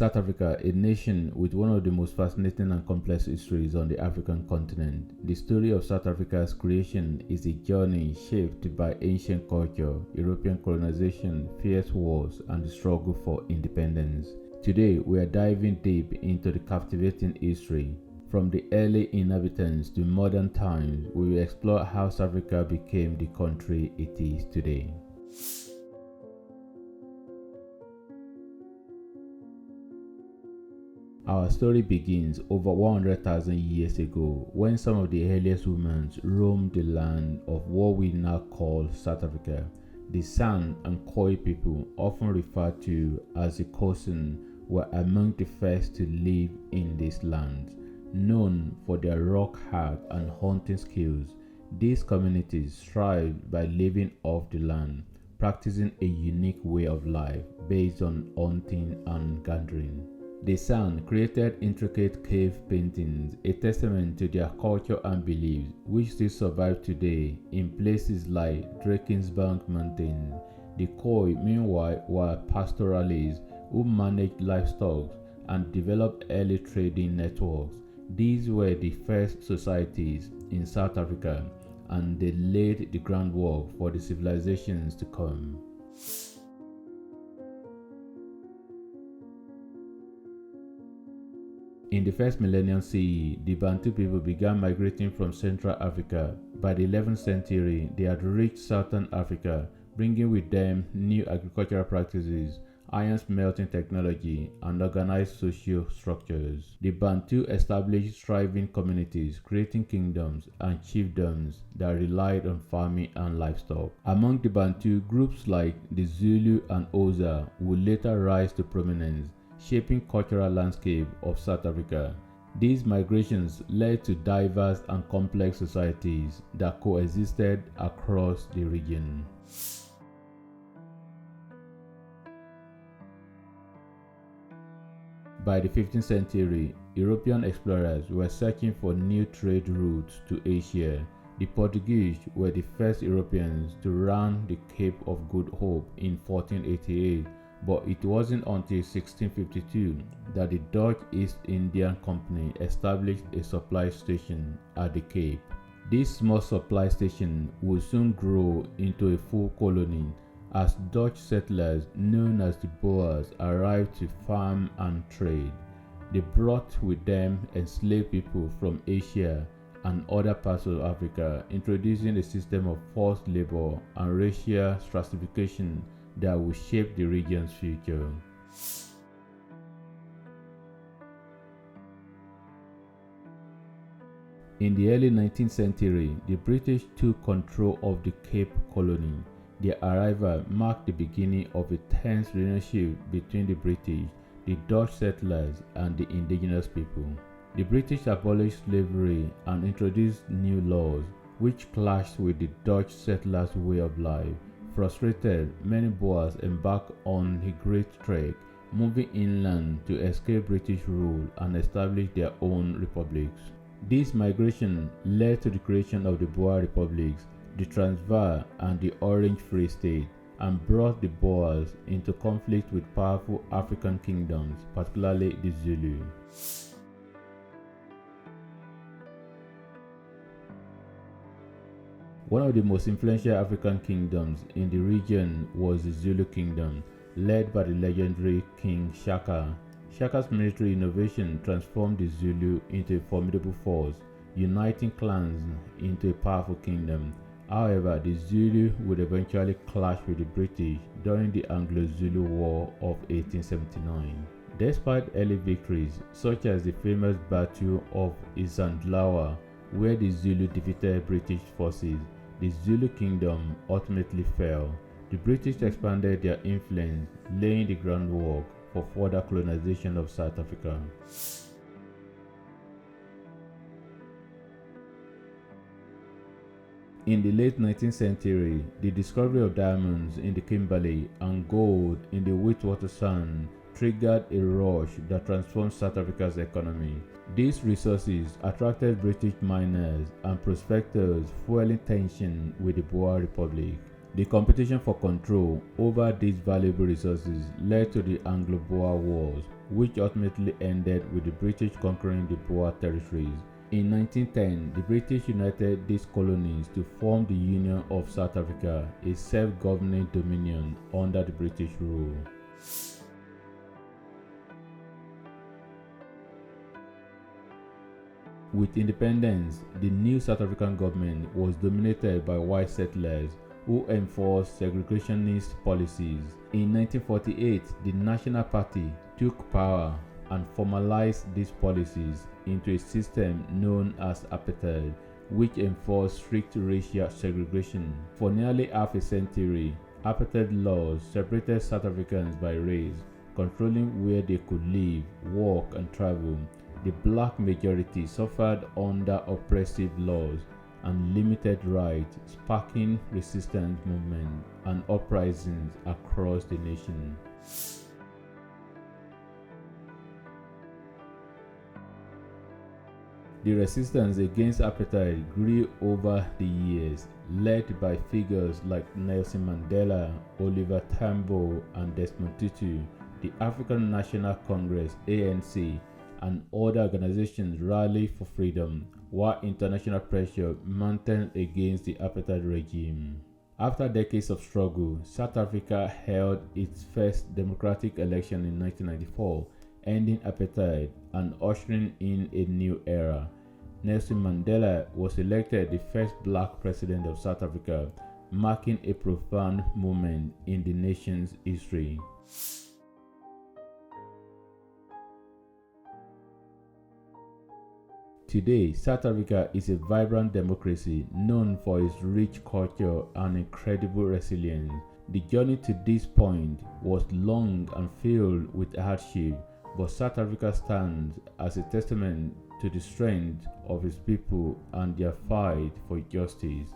South Africa, a nation with one of the most fascinating and complex histories on the African continent. The story of South Africa's creation is a journey shaped by ancient culture, European colonization, fierce wars, and the struggle for independence. Today, we are diving deep into the captivating history. From the early inhabitants to modern times, we will explore how South Africa became the country it is today. Our story begins over 100,000 years ago when some of the earliest humans roamed the land of what we now call South Africa. The San and Khoi people, often referred to as the Khoisan, were among the first to live in this land. Known for their rock art and hunting skills, these communities thrived by living off the land, practicing a unique way of life based on hunting and gathering. The San created intricate cave paintings, a testament to their culture and beliefs, which still survive today in places like Drakensberg Mountain. The Khoi, meanwhile, were pastoralists who managed livestock and developed early trading networks. These were the first societies in South Africa, and they laid the groundwork for the civilizations to come. In the first millennium CE, the Bantu people began migrating from Central Africa. By the 11th century, they had reached Southern Africa, bringing with them new agricultural practices, iron smelting technology, and organized social structures. The Bantu established thriving communities, creating kingdoms and chiefdoms that relied on farming and livestock. Among the Bantu, groups like the Zulu and Xhosa would later rise to prominence, shaping cultural landscape of South Africa. These migrations led to diverse and complex societies that coexisted across the region. By the 15th century, European explorers were searching for new trade routes to Asia. The Portuguese were the first Europeans to round the Cape of Good Hope in 1488, but it wasn't until 1652 that the Dutch East India Company established a supply station at the Cape. This small supply station would soon grow into a full colony as Dutch settlers known as the Boers arrived to farm and trade. They brought with them enslaved people from Asia and other parts of Africa, introducing a system of forced labor and racial stratification that will shape the region's future. In the early 19th century, the British took control of the Cape Colony. Their arrival marked the beginning of a tense relationship between the British, the Dutch settlers, and the indigenous people. The British abolished slavery and introduced new laws, which clashed with the Dutch settlers' way of life. Frustrated, many Boers embarked on a great trek, moving inland to escape British rule and establish their own republics. This migration led to the creation of the Boer republics, the Transvaal and the Orange Free State, and brought the Boers into conflict with powerful African kingdoms, particularly the Zulu. One of the most influential African kingdoms in the region was the Zulu Kingdom, led by the legendary King Shaka. Shaka's military innovation transformed the Zulu into a formidable force, uniting clans into a powerful kingdom. However, the Zulu would eventually clash with the British during the Anglo-Zulu War of 1879. Despite early victories, such as the famous Battle of Isandlwana, where the Zulu defeated British forces, the Zulu Kingdom ultimately fell. The British expanded their influence, laying the groundwork for further colonization of South Africa. In the late 19th century, the discovery of diamonds in the Kimberley and gold in the Witwatersrand triggered a rush that transformed South Africa's economy. These resources attracted British miners and prospectors, fueling tension with the Boer Republic. The competition for control over these valuable resources led to the Anglo-Boer Wars, which ultimately ended with the British conquering the Boer territories. In 1910, the British united these colonies to form the Union of South Africa, a self-governing dominion under the British rule. With independence, the new South African government was dominated by white settlers who enforced segregationist policies. In 1948, the National Party took power and formalized these policies into a system known as apartheid, which enforced strict racial segregation. For nearly half a century, apartheid laws separated South Africans by race, controlling where they could live, work, and travel. The black majority suffered under oppressive laws and limited rights, sparking resistance movements and uprisings across the nation. The resistance against apartheid grew over the years, led by figures like Nelson Mandela, Oliver Tambo, and Desmond Tutu. The African National Congress (ANC) and other organizations rallied for freedom, while international pressure mounted against the apartheid regime. After decades of struggle, South Africa held its first democratic election in 1994, ending apartheid and ushering in a new era. Nelson Mandela was elected the first black president of South Africa, marking a profound moment in the nation's history. Today, South Africa is a vibrant democracy known for its rich culture and incredible resilience. The journey to this point was long and filled with hardship, but South Africa stands as a testament to the strength of its people and their fight for justice.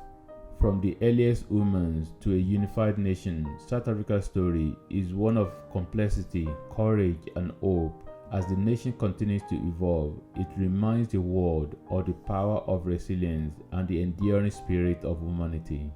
From the earliest humans to a unified nation, South Africa's story is one of complexity, courage, and hope. As the nation continues to evolve, it reminds the world of the power of resilience and the enduring spirit of humanity.